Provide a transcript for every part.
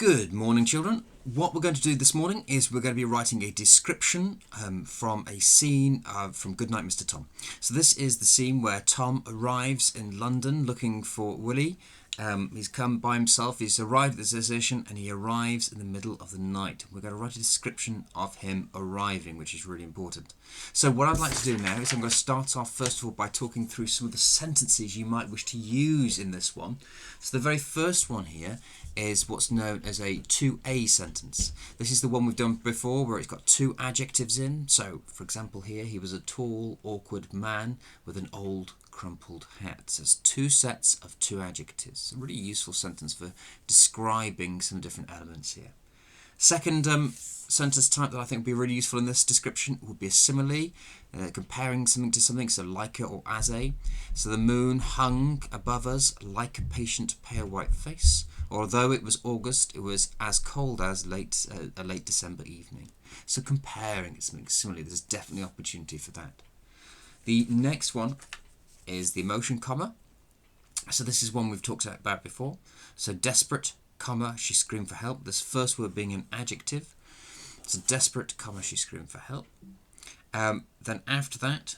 Good morning, children. What we're going to do this morning is we're going to be writing a description from a scene from Goodnight, Mr. Tom. So this is the scene where Tom arrives in London looking for Willie. He's come by himself, he's arrived at the station, and he arrives in the middle of the night. We're going to write a description of him arriving, which is really important. So what I'd like to do now is I'm going to start off first of all by talking through some of the sentences you might wish to use in this one. So the very first one here is what's known as a 2A sentence. This is the one we've done before where it's got two adjectives in. So, for example here, he was a tall, awkward man with an old, crumpled hat. So it's two sets of two adjectives. A really useful sentence for describing some different elements here. Second sentence type that I think would be really useful in this description would be a simile, comparing something to something, so like a or as a. So the moon hung above us like a patient pale white face. Although it was August, it was as cold as a late December evening. So comparing it to something similar, there's definitely opportunity for that. The next one is the emotion comma. So this is one we've talked about before. So desperate, comma, she screamed for help. This first word being an adjective. So desperate, comma, she screamed for help. Then after that,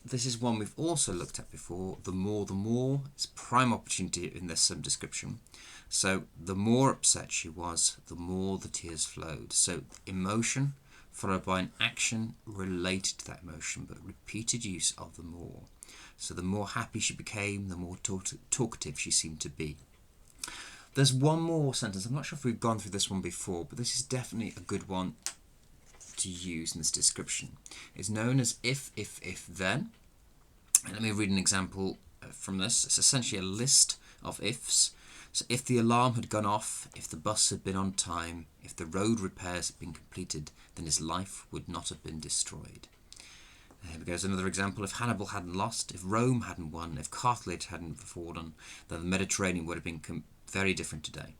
this is one we've also looked at before. The more. It's prime opportunity in this description. So the more upset she was, the more the tears flowed. So emotion followed by an action related to that emotion, but repeated use of the more. So the more happy she became, the more talkative she seemed to be. There's one more sentence. I'm not sure if we've gone through this one before, but this is definitely a good one to use in this description. It's known as if, then. And let me read an example from this. It's essentially a list of ifs. So if the alarm had gone off, if the bus had been on time, if the road repairs had been completed, then his life would not have been destroyed. Here goes another example. If Hannibal hadn't lost, if Rome hadn't won, if Carthage hadn't fallen, then the Mediterranean would have been very different today.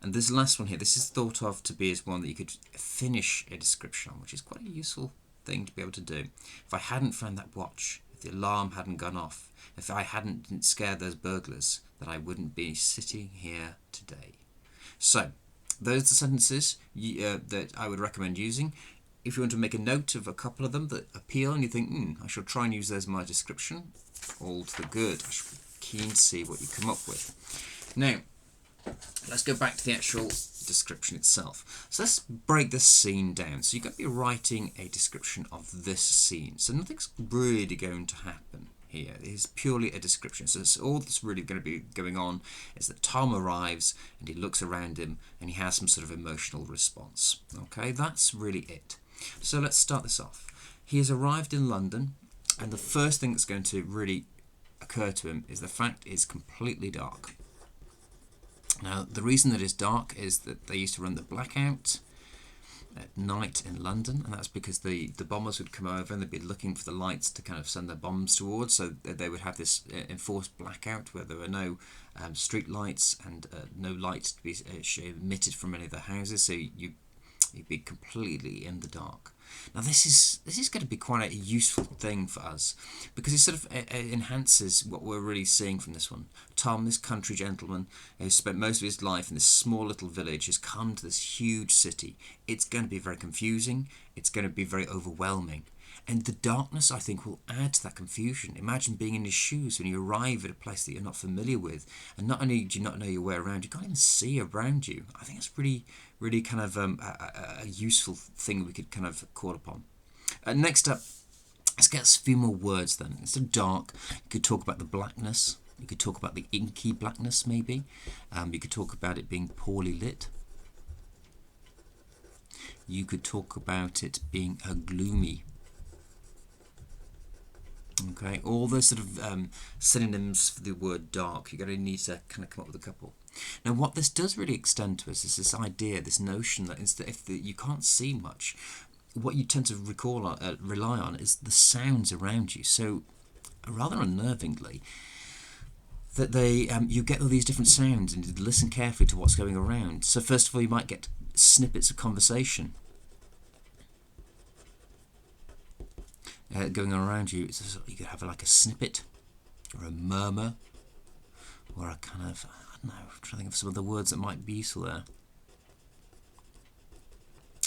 And this last one here, this is thought of to be as one that you could finish a description on, which is quite a useful thing to be able to do. If I hadn't found that watch, if the alarm hadn't gone off, if I didn't scare those burglars, then I wouldn't be sitting here today. So, those are the sentences that I would recommend using. If you want to make a note of a couple of them that appeal and you think, I shall try and use those in my description, all to the good. I shall be keen to see what you come up with. Now, let's go back to the actual description itself. So let's break this scene down. So you're going to be writing a description of this scene. So nothing's really going to happen here. It is purely a description. So all that's really going to be going on is that Tom arrives and he looks around him and he has some sort of emotional response. Okay, that's really it. So let's start this off. He has arrived in London, and the first thing that's going to really occur to him is the fact it's completely dark. Now, the reason that it's dark is that they used to run the blackout at night in London, and that's because the bombers would come over and they'd be looking for the lights to kind of send their bombs towards, so they would have this enforced blackout where there were no street lights and no lights to be emitted from any of the houses, so you'd be completely in the dark. Now this is going to be quite a useful thing for us because it sort of enhances what we're really seeing from this one. Tom, this country gentleman who spent most of his life in this small little village, has come to this huge city. It's going to be very confusing. It's going to be very overwhelming. And the darkness, I think, will add to that confusion. Imagine being in his shoes when you arrive at a place that you're not familiar with. And not only do you not know your way around, you can't even see around you. I think that's really kind of a useful thing we could kind of call upon. Next up, let's get a few more words then. Instead of dark, you could talk about the blackness. You could talk about the inky blackness, maybe. You could talk about it being poorly lit. You could talk about it being gloomy. Okay, all those sort of synonyms for the word dark, you're going to need to kind of come up with a couple. Now, what this does really extend to us is this idea, this notion that if you can't see much, what you tend to rely on is the sounds around you. So, rather unnervingly, that you get all these different sounds and you listen carefully to what's going around. So, first of all, you might get snippets of conversation going on around you. You could have like a snippet or a murmur or a kind of, don't know. I'm trying to think of some of the words that might be useful there.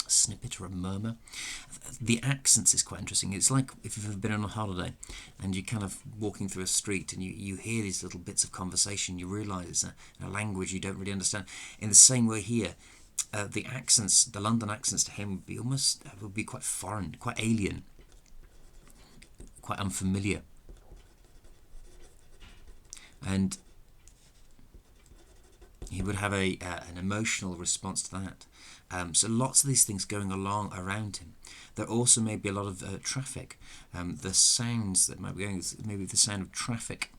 A snippet or a murmur. The accents is quite interesting. It's like if you've ever been on a holiday and you're kind of walking through a street and you hear these little bits of conversation, you realise it's a language you don't really understand. In the same way here, the accents, the London accents to him would be quite foreign, quite alien, quite unfamiliar. And he would have an emotional response to that. So lots of these things going along around him. There also may be a lot of traffic. The sounds that might be going, maybe the sound of traffic,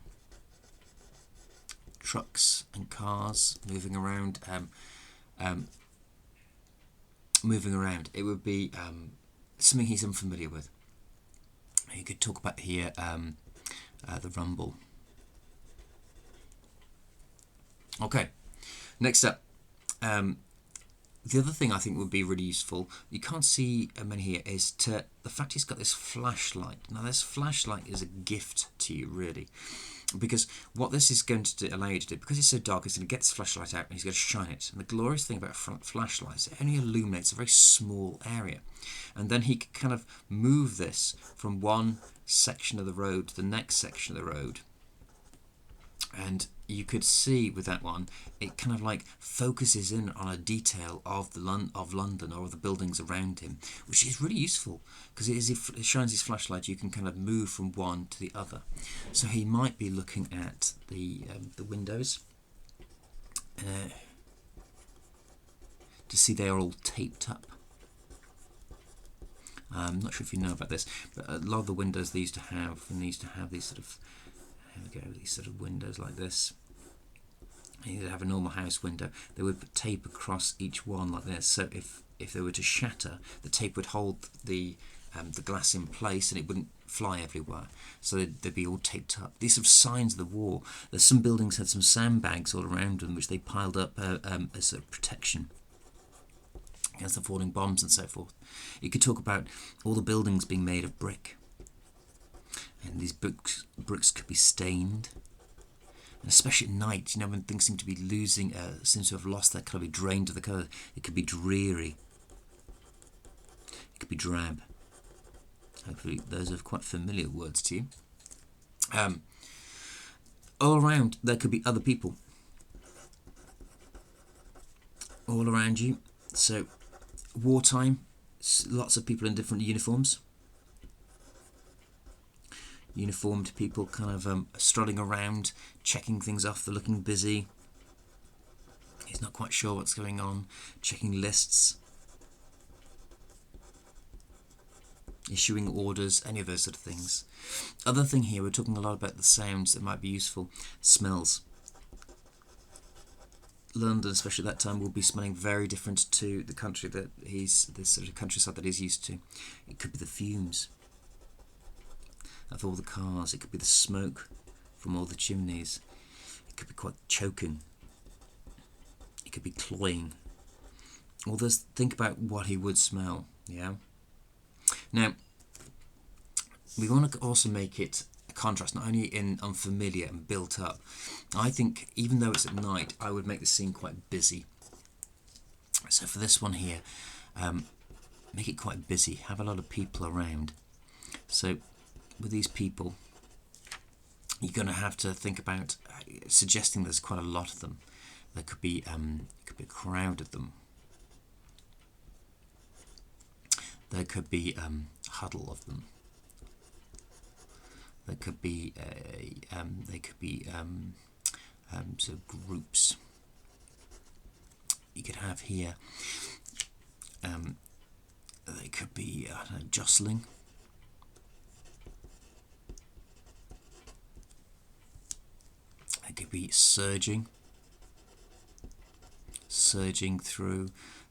trucks and cars moving around. It would be something he's unfamiliar with. You could talk about here the rumble. Okay, next up. The other thing I think would be really useful, you can't see many here, is the fact he's got this flashlight. Now this flashlight is a gift to you, really, because what this is going to allow you to do, because it's so dark, he's going to get this flashlight out and he's going to shine it. And the glorious thing about flashlights, it only illuminates a very small area. And then he can kind of move this from one section of the road to the next section of the road. And you could see with that one, it kind of like focuses in on a detail of London or the buildings around him, which is really useful because as it shines his flashlight, you can kind of move from one to the other. So he might be looking at the windows to see they are all taped up. I'm not sure if you know about this, but a lot of the windows they used to have these sort of these sort of windows like this. You'd have a normal house window. They would put tape across each one like this. So if they were to shatter, the tape would hold the glass in place and it wouldn't fly everywhere. So they'd be all taped up. These sort of signs of the war. There's some buildings had some sandbags all around them, which they piled up as sort of protection against the falling bombs and so forth. You could talk about all the buildings being made of brick. And these bricks could be stained, and especially at night, when things seem to be seem to have lost that colour, be drained to the colour. It could be dreary. It could be drab. Hopefully, those are quite familiar words to you. All around, there could be other people. All around you. So, wartime, lots of people in different uniforms. Uniformed people kind of strolling around, checking things off, they're looking busy. He's not quite sure what's going on, checking lists, issuing orders, any of those sort of things. Other thing here, we're talking a lot about the sounds that might be useful. Smells. London, especially at that time, will be smelling very different to the country that this sort of countryside that he's used to. It could be the fumes of all the cars, it could be the smoke from all the chimneys, it could be quite choking, it could be cloying. All this, think about what he would smell, yeah? Now, we want to also make it a contrast, not only in unfamiliar and built up. I think, even though it's at night, I would make the scene quite busy. So for this one here, make it quite busy, have a lot of people around. So with these people, you're going to have to think about suggesting there's quite a lot of them. There could be a crowd of them. There could be a huddle of them. There could be sort of groups. You could have here. They could be jostling. It could be surging through.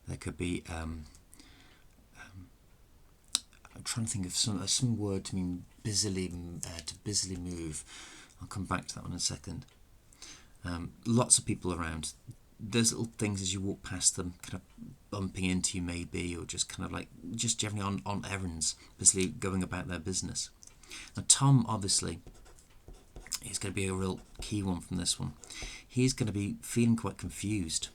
There could be I'm trying to think of some word to mean busily move. I'll come back to that one in a second. Lots of people around. There's little things as you walk past them, kind of bumping into you maybe, or just kind of like just generally on errands, busily going about their business. Now Tom obviously is going to be a real key one from this one. He's going to be feeling quite confused.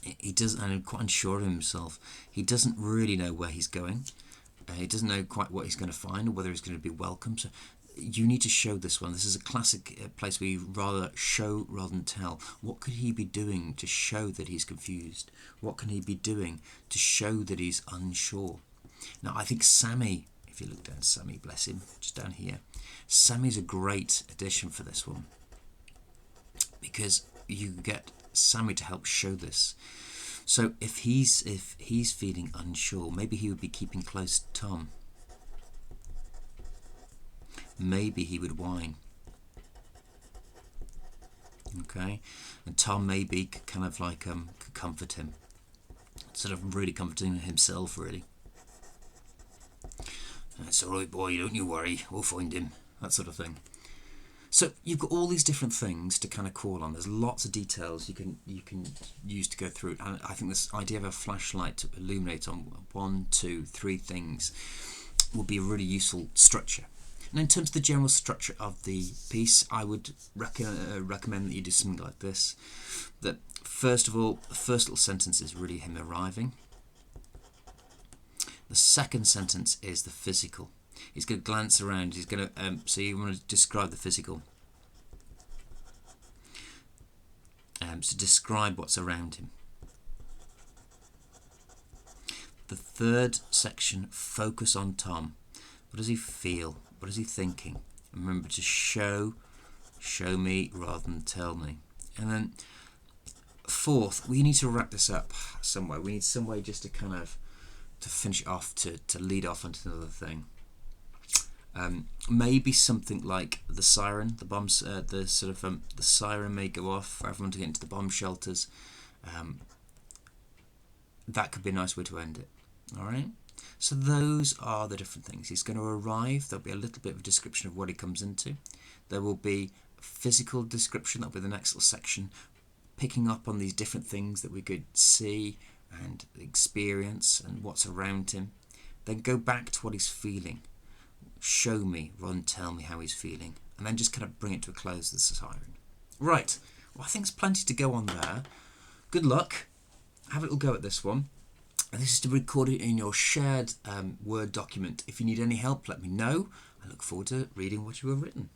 He doesn't, and quite unsure of himself. He doesn't really know where he's going. He doesn't know quite what he's going to find or whether he's going to be welcome. So you need to show this one. This is a classic place where you rather show rather than tell. What could he be doing to show that he's confused? What can he be doing to show that he's unsure? Now, I think Sammy, if you look down, Sammy, bless him, just down here, Sammy's a great addition for this one, because you get Sammy to help show this. So if he's feeling unsure, maybe he would be keeping close to Tom. Maybe he would whine. Okay, and Tom maybe kind of like could comfort him, sort of really comforting himself, really. It's all right, boy, don't you worry, we'll find him, that sort of thing. So you've got all these different things to kind of call on. There's lots of details you can use to go through it. And I think this idea of a flashlight to illuminate on 1, 2, 3 things will be a really useful structure. And in terms of the general structure of the piece, I would recommend that you do something like this. That first of all, the first little sentence is really him arriving. The second sentence is the physical. He's going to glance around. He's going to so you want to describe the physical. So describe what's around him. The third section, focus on Tom. What does he feel? What is he thinking? And remember to show me rather than tell me. And then fourth, we need to wrap this up somewhere. We need some way just to kind of to finish it off, to lead off onto another thing. Maybe something like the siren, the bombs, the siren may go off for everyone to get into the bomb shelters. That could be a nice way to end it. All right. So those are the different things. He's going to arrive. There'll be a little bit of a description of what he comes into. There will be physical description. That'll be the next little section, picking up on these different things that we could see and experience and what's around him. Then go back to what he's feeling. Show me rather than tell me how he's feeling, and then just kind of bring it to a close with the siren. Right, well, I think there's plenty to go on there. Good luck. Have a little go at this one. And this is to record it in your shared Word document. If you need any help, let me know. I look forward to reading what you have written.